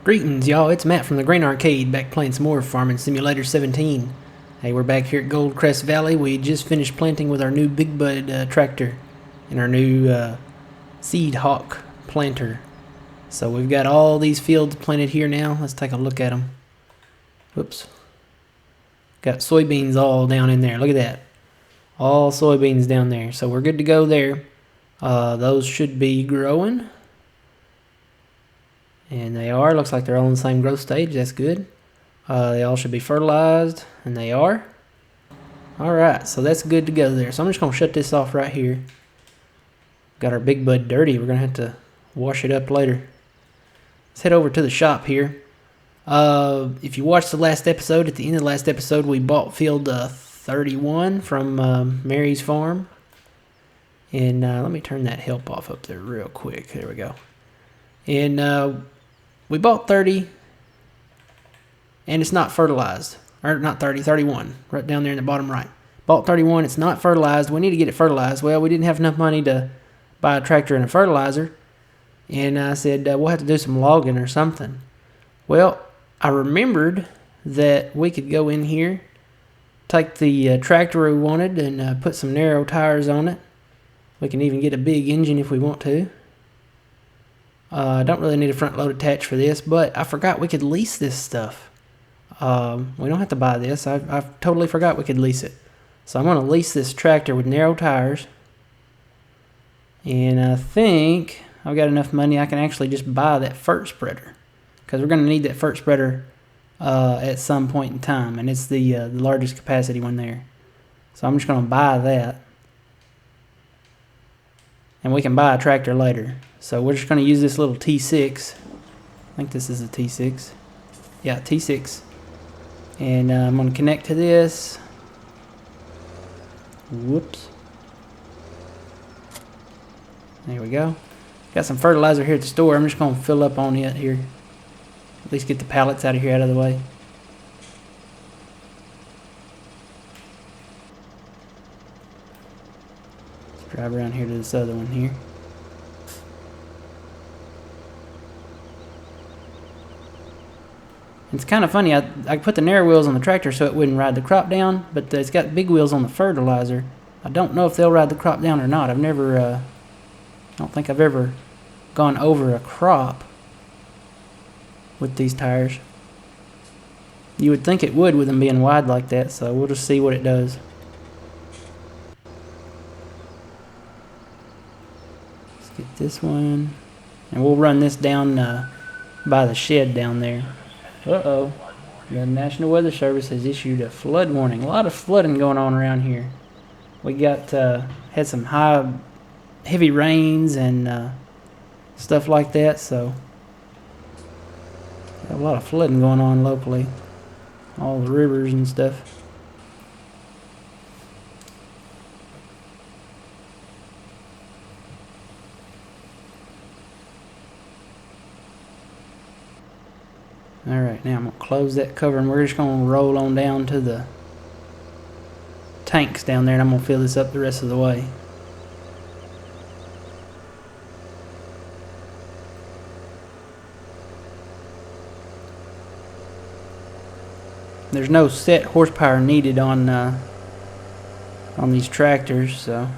Greetings, y'all. It's Matt from the Grain Arcade, back playing some more Farming Simulator 17. Hey, we're back here at Goldcrest Valley. We just finished planting with our new Big Bud tractor and our new Seed Hawk planter. So we've got all these fields planted here now. Let's take a look at them. Whoops. Got soybeans all down in there. Look at that. All soybeans down there. So we're good to go there. Those should be growing. And they are. Looks like they're all in the same growth stage. That's good. They all should be fertilized. And they are. Alright, so that's good to go there. So I'm just going to shut this off right here. Got our Big Bud dirty. We're going to have to wash it up later. Let's head over to the shop here. If you watched the last episode, at the end of the last episode, we bought field 31 from Mary's farm. And let me turn that help off up there real quick. There we go. And we bought 30, and it's not fertilized. Or not 30, 31, right down there in the bottom right. Bought 31, it's not fertilized. We need to get it fertilized. Well, we didn't have enough money to buy a tractor and a fertilizer. And I said, we'll have to do some logging or something. Well, I remembered that we could go in here, take the tractor we wanted, and put some narrow tires on it. We can even get a big engine if we want to. I don't really need a front load attached for this, but I forgot we could lease this stuff. We don't have to buy this. I totally forgot we could lease it. So I'm going to lease this tractor with narrow tires. And I think I've got enough money I can actually just buy that fert spreader. Because we're going to need that fert spreader at some point in time. And it's the largest capacity one there. So I'm just going to buy that. And we can buy a tractor later. So we're just going to use this little T6. I think this is a T6. Yeah, T6. And I'm going to connect to this. Whoops. There we go. Got some fertilizer here at the store. I'm just going to fill up on it here. At least get the pallets out of here out of the way. Let's drive around here to this other one here. It's kind of funny, I put the narrow wheels on the tractor so it wouldn't ride the crop down, but it's got big wheels on the fertilizer. I don't know if they'll ride the crop down or not. I don't think I've ever gone over a crop with these tires. You would think it would with them being wide like that, so we'll just see what it does. Let's get this one, and we'll run this down by the shed down there. Uh-oh. The National Weather Service has issued a flood warning. A lot of flooding going on around here. We got had some heavy rains and stuff like that, so got a lot of flooding going on locally. All the rivers and stuff. Alright, now I'm going to close that cover and we're just going to roll on down to the tanks down there, and I'm going to fill this up the rest of the way. There's no set horsepower needed on these tractors, so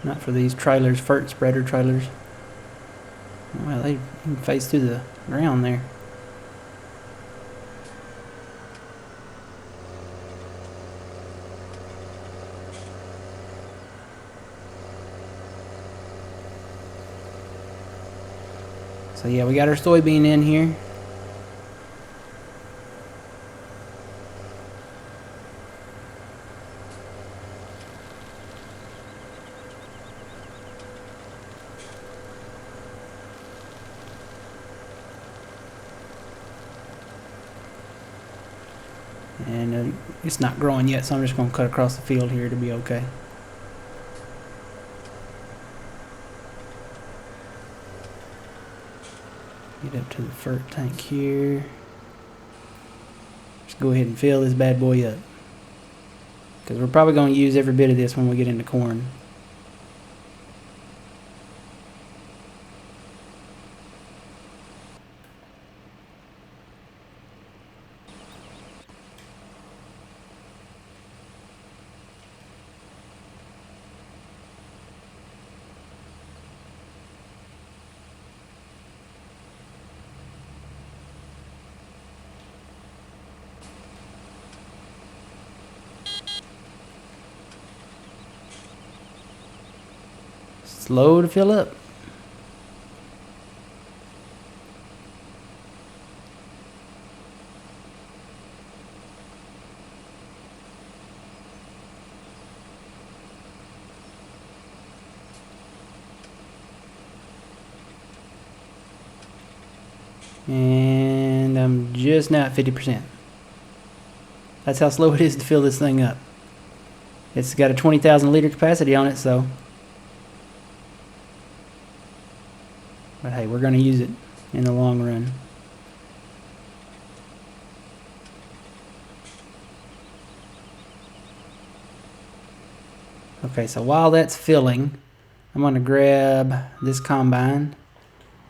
not for these trailers, fert spreader trailers. Well, they can face through the ground there. So yeah, we got our soybean in here. And it's not growing yet, so I'm just going to cut across the field here to be okay. Get up to the fert tank here. Just go ahead and fill this bad boy up. because we're probably going to use every bit of this when we get into corn. Slow to fill up. And I'm just now at 50%. That's how slow it is to fill this thing up. It's got a 20,000 liter capacity on it, so. But hey, we're going to use it in the long run. Okay, so while that's filling, I'm going to grab this combine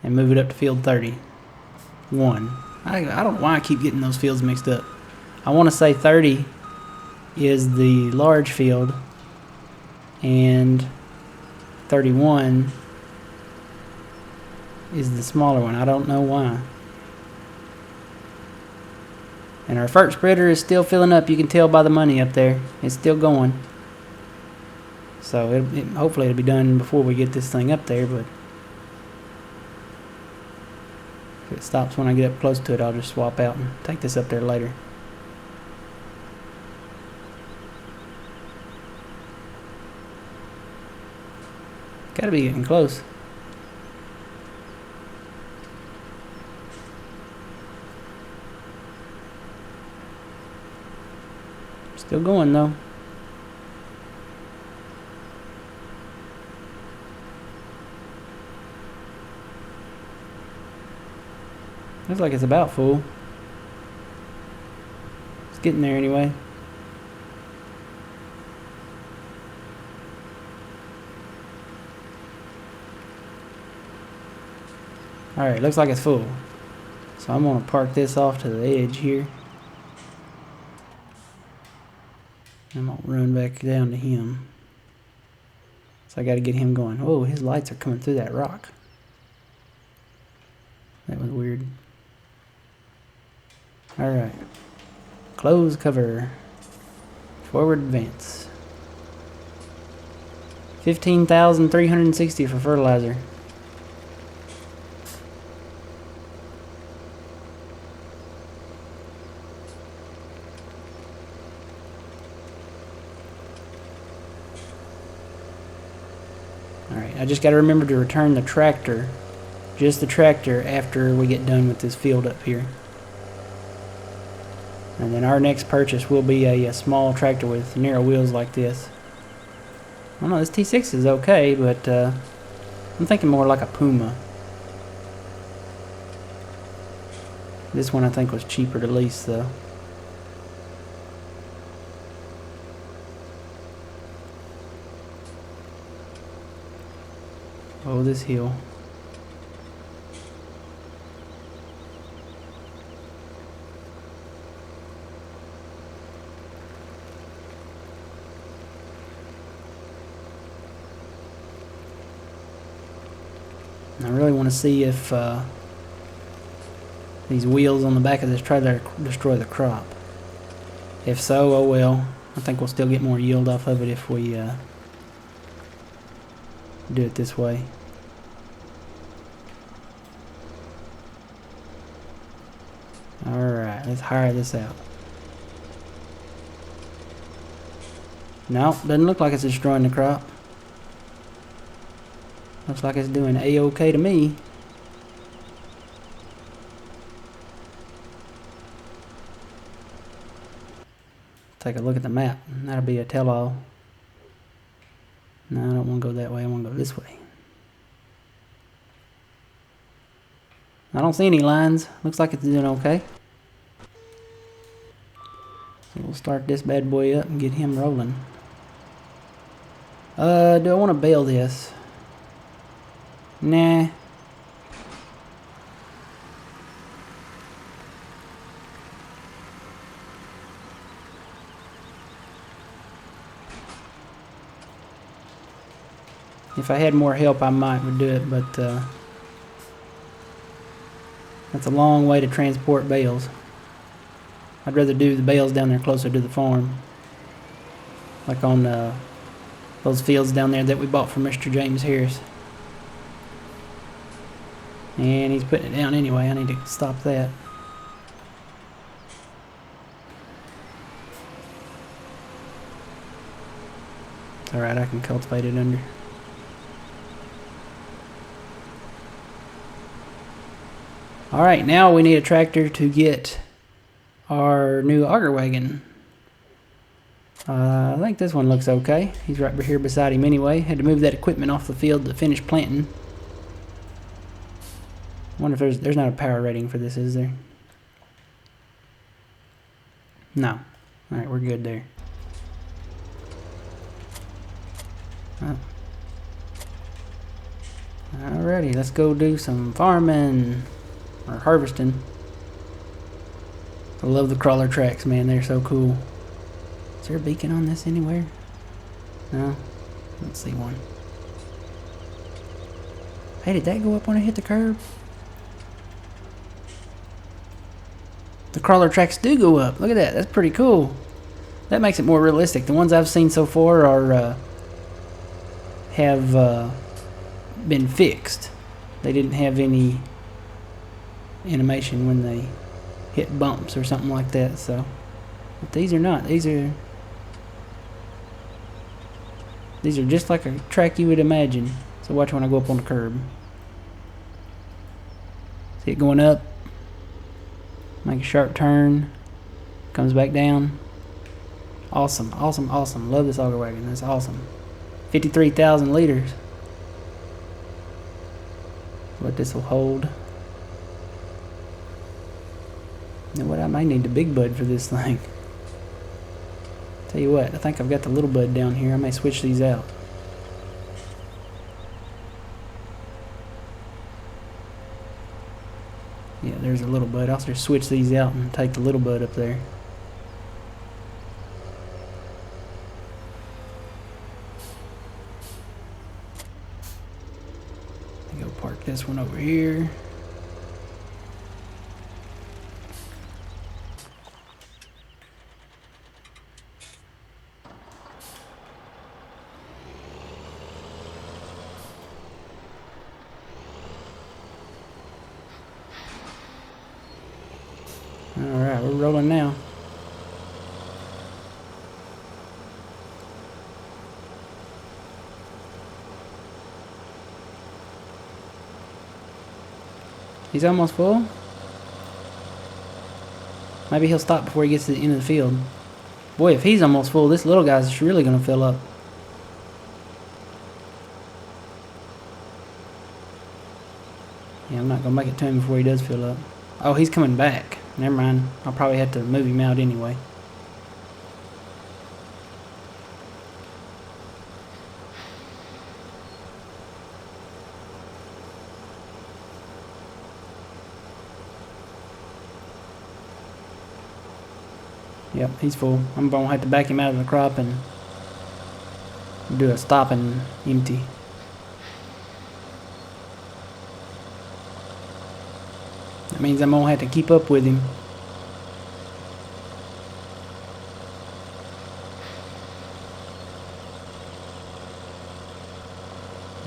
and move it up to field 31. I don't know why I keep getting those fields mixed up. I want to say 30 is the large field and 31 is the smaller one. I don't know why. And our fert spreader is still filling up. You can tell by the money up there. It's still going. So hopefully it'll be done before we get this thing up there, but if it stops when I get up close to it, I'll just swap out and take this up there later. Gotta be getting close. Still going though. Looks like it's about full. It's getting there anyway. Alright, looks like it's full. So I'm going to park this off to the edge here. I'm going to run back down to him. So I got to get him going. Oh, his lights are coming through that rock. That was weird. Alright. Close cover. Forward advance. 15,360 for fertilizer. Alright, I just got to remember to return the tractor, just the tractor, after we get done with this field up here. And then our next purchase will be a small tractor with narrow wheels like this. I don't know, this T6 is okay, but I'm thinking more like a Puma. This one I think was cheaper to lease though. Oh, this hill. I really want to see if these wheels on the back of this trailer destroy the crop. If so, oh well. I think we'll still get more yield off of it if we do it this way. Alright, let's hire this out. No, doesn't look like it's destroying the crop. Looks like it's doing A-OK to me. Take a look at the map. That'll be a tell-all. No, I don't want to go that way. I want to go this way. I don't see any lines. Looks like it's doing okay. So we'll start this bad boy up and get him rolling. Do I want to bale this? Nah. If I had more help, I might would do it, but that's a long way to transport bales. I'd rather do the bales down there closer to the farm, like on those fields down there that we bought from Mr. James Harris. And he's putting it down anyway. I need to stop that. It's alright, I can cultivate it under. Alright, now we need a tractor to get our new auger wagon. I think this one looks okay. He's right here beside him anyway. Had to move that equipment off the field to finish planting. I wonder if there's not a power rating for this, is there? No. Alright, we're good there. Oh. Alrighty, let's go do some farming. Or harvesting. I love the crawler tracks, man. They're so cool. Is there a beacon on this anywhere? No? Let's see one. Hey, did that go up when I hit the curb? The crawler tracks do go up. Look at that. That's pretty cool. That makes it more realistic. The ones I've seen so far are have been fixed. They didn't have any animation when they hit bumps or something like that. So, but these are not. These are just like a track you would imagine. So watch when I go up on the curb. See it going up. Make a sharp turn. Comes back down. Awesome, awesome, awesome. Love this auger wagon. That's awesome. 53,000 liters. What this will hold. You know what? I might need the big bud for this thing. Tell you what, I think I've got the little bud down here. I may switch these out. Yeah, there's a little bud. I'll just switch these out and take the little bud up there. Go park this one over here. Alright, we're rolling now. He's almost full. Maybe he'll stop before he gets to the end of the field. Boy, if he's almost full, this little guy's really going to fill up. Yeah, I'm not going to make it to him before he does fill up. Oh, he's coming back. Never mind. I'll probably have to move him out anyway. Yep, he's full. I'm going to have to back him out of the crop and do a stop and empty. That means I'm going to have to keep up with him.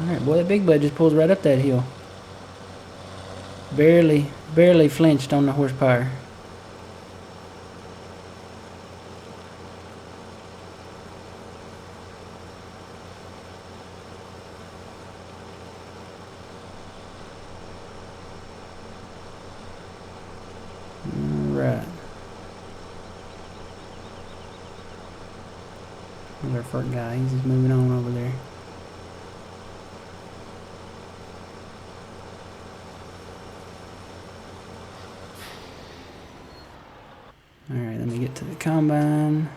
Alright, boy, that big bud just pulls right up that hill. Barely flinched on the horsepower. Alright. There's our first guy. He's just moving on over there. Alright, let me get to the combine.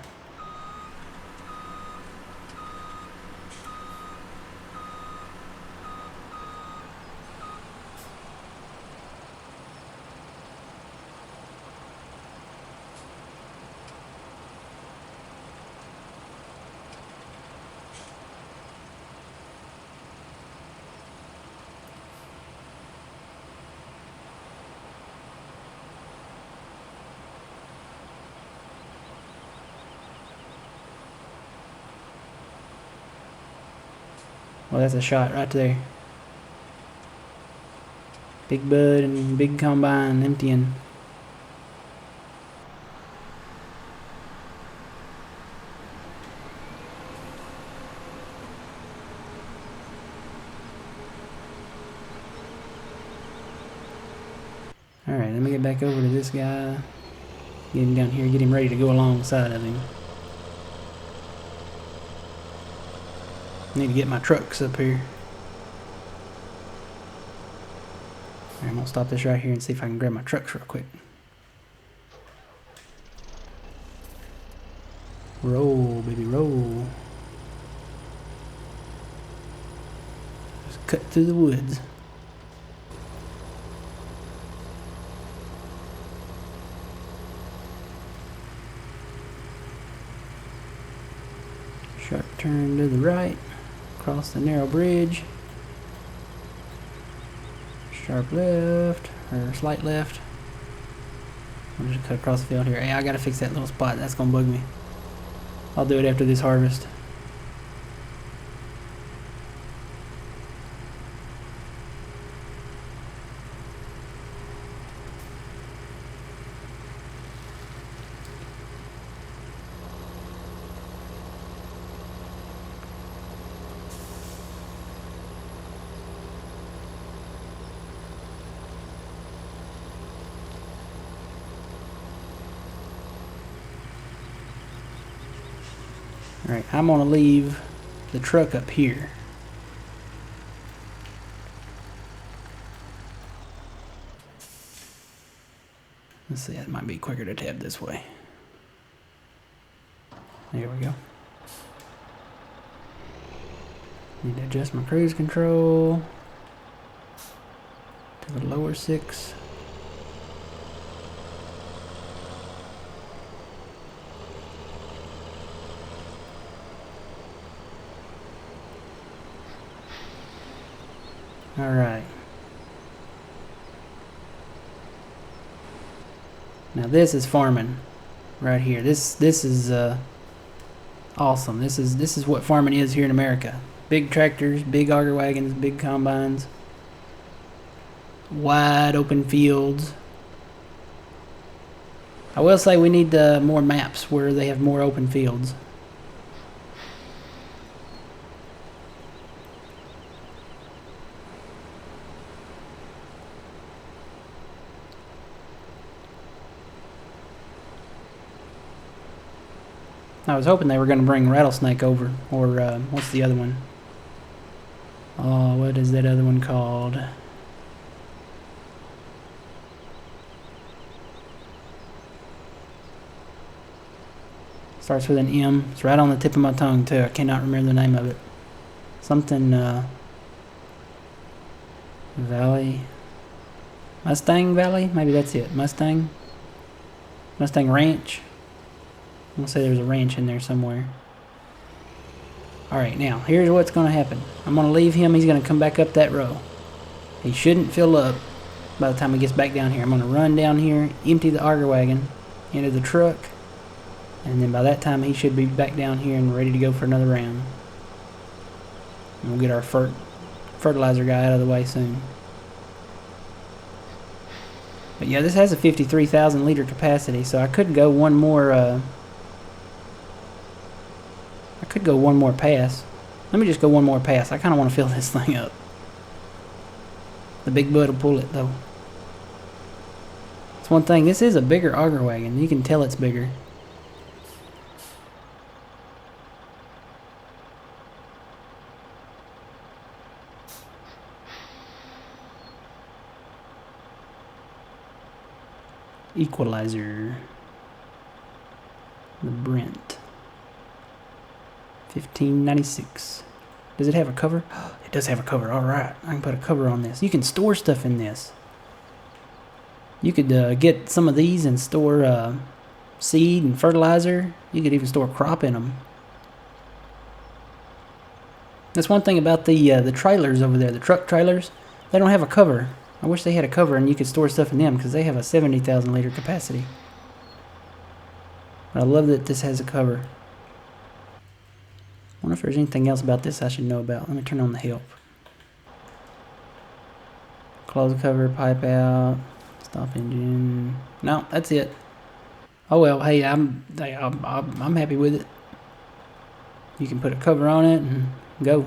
Well, that's a shot right there. Big bud and big combine emptying. Alright, let me get back over to this guy. Get him down here, get him ready to go alongside of him. Need to get my trucks up here. Alright, I'm gonna stop this right here and see if I can grab my trucks real quick. Roll, baby, roll. Just cut through the woods. Sharp turn to the right. Across the narrow bridge. Sharp left, or slight left. I'll just cut across the field here. Hey, I gotta fix that little spot. That's gonna bug me. I'll do it after this harvest. Alright, I'm gonna leave the truck up here. Let's see, it might be quicker to tab this way. There we go. Need to adjust my cruise control to the lower 6. All right. Now this is farming, right here. This is awesome. This is what farming is here in America. Big tractors, big auger wagons, big combines, wide open fields. I will say we need more maps where they have more open fields. I was hoping they were going to bring Rattlesnake over, or what's the other one? Oh, what is that other one called? Starts with an M. It's right on the tip of my tongue too. I cannot remember the name of it. Something Valley. Mustang Valley? Maybe that's it. Mustang Ranch. I'm gonna say there's a ranch in there somewhere. Alright, now here's what's gonna happen. I'm gonna leave him, he's gonna come back up that row. He shouldn't fill up by the time he gets back down here. I'm gonna run down here, empty the auger wagon into the truck, and then by that time he should be back down here and ready to go for another round. And we'll get our fertilizer guy out of the way soon. But yeah, this has a 53,000 liter capacity, so I could go one more pass. Let me just go one more pass. I kind of want to fill this thing up. The big bud will pull it though. It's one thing. This is a bigger auger wagon. You can tell it's bigger. Equalizer. The Brent. 1596. Does it have a cover? It does have a cover. Alright, I can put a cover on this. You can store stuff in this. You could get some of these and store seed and fertilizer. You could even store crop in them. That's one thing about the trailers over there, the truck trailers. They don't have a cover. I wish they had a cover and you could store stuff in them because they have a 70,000 liter capacity. But I love that this has a cover. I wonder if there's anything else about this I should know about. Let me turn on the help. Close the cover, pipe out, stop engine. No, that's it. Oh well, hey, I'm happy with it. You can put a cover on it and go.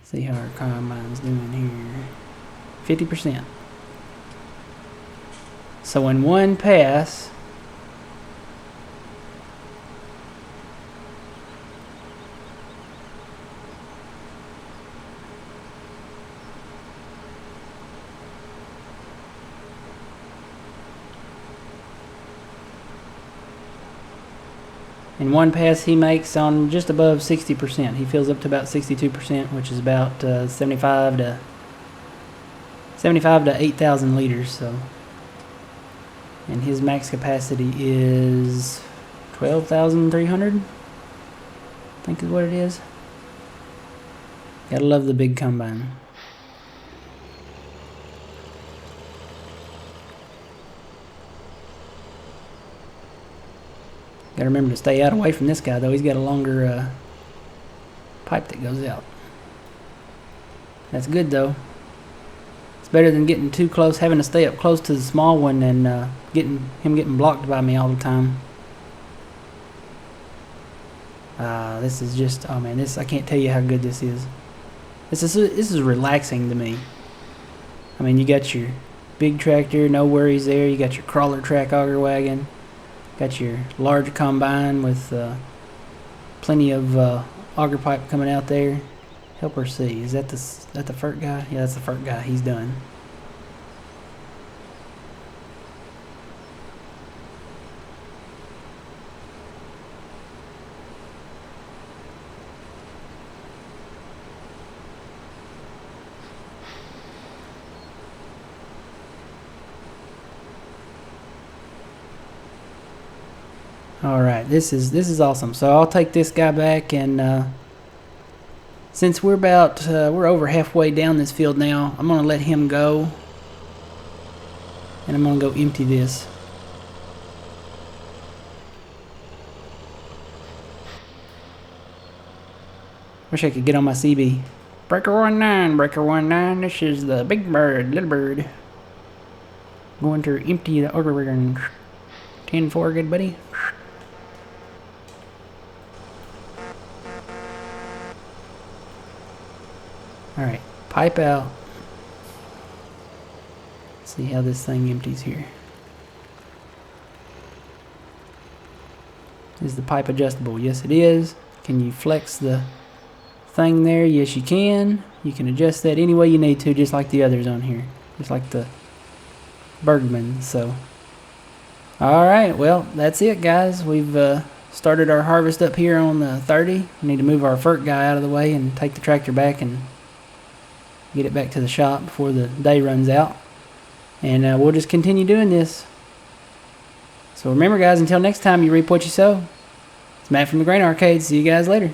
See how our combine's doing here. 50%. So in one pass, he makes on just above 60%. He fills up to about 62%, which is about 75 to 8,000 liters. So, and his max capacity is 12,300. I think is what it is. Gotta love the big combine. Gotta remember to stay out away from this guy though. He's got a longer pipe that goes out. That's good though. It's better than getting too close, having to stay up close to the small one and getting blocked by me all the time. This is just, oh man, I can't tell you how good this is. This is relaxing to me. I mean, you got your big tractor, no worries there. You got your crawler track auger wagon. Got your large combine with plenty of auger pipe coming out there. Help her see. Is that the Fert guy? Yeah, that's the Fert guy. He's done. Alright, this is awesome. So I'll take this guy back, and since we're over halfway down this field now, I'm gonna let him go, and I'm gonna go empty this. Wish I could get on my CB. Breaker 19, this is the big bird, little bird. Going to empty the auger wagon. 10-4, good buddy. Alright, pipe out. See how this thing empties here. Is the pipe adjustable? Yes, it is. Can you flex the thing there? Yes, you can. You can adjust that any way you need to, just like the others on here. Just like the Bergman. So, alright, well, that's it, guys. We've started our harvest up here on the 30. We need to move our Fert guy out of the way and take the tractor back and get it back to the shop before the day runs out. And we'll just continue doing this. So remember, guys, until next time you reap what you sow. It's Matt from the Grain Arcade. See you guys later.